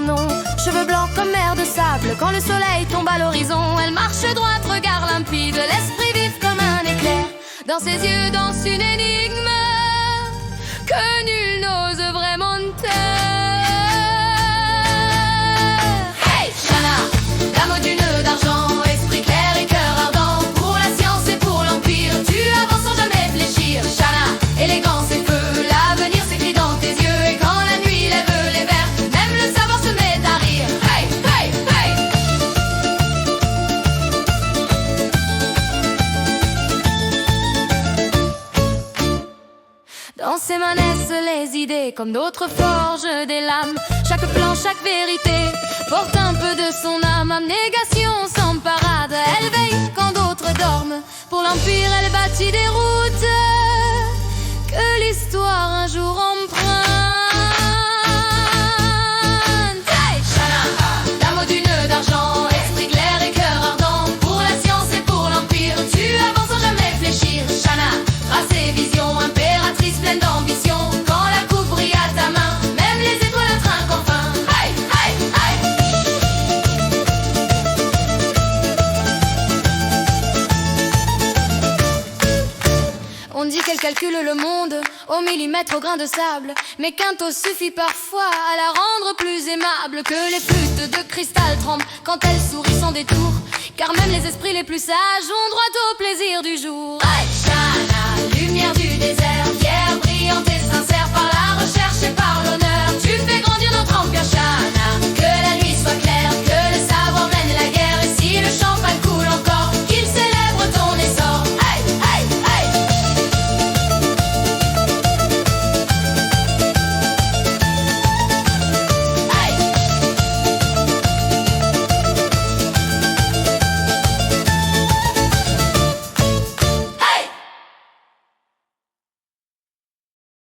nom. Cheveux blancs comme mer de sable, quand le soleil tombe à l'horizon. Elle marche droite, regard limpide, l'esprit vif comme un éclair. Dans ses yeux danse une énigme que nul n'ose vraiment taire. Hey, Shanna, dame du nœud d'argent, esprit clair et cœur ardent. Pour la science et pour l'empire, tu avances sans jamais fléchir. Shanna, élégance et feu, l'avenir s'écrit dans tes yeux. Et quand la nuit lève les verres, même le savoir se met à rire. Hey, hey, hey. Dans ses mains naissent les idées, comme d'autres forgent des lames. Chaque plan, chaque vérité porte un peu de son âme. Abnégation sans parade, elle veille quand d'autres dorment. Pour l'empire, elle bâtit des routes que l'histoire un jour emprunte. Hey, Shanna, dame du nœud d'argent, esprit clair et cœur ardent. Pour la science et pour l'empire, tu avances sans jamais fléchir. Shanna, tracé vision, impératrice pleine d'ambition. Quand la coupe brille à ta main, même les étoiles trinquent enfin. Hey, hey, hey. On dit qu'elle calcule le monde au millimètre, au grain de sable, mais qu'un taux suffit parfois à la rendre plus aimable. Que les flûtes de cristal tremblent quand elle sourit sans détour, car même les esprits les plus sages ont droit au plaisir du jour. Hey, Shanna, lumière du désert,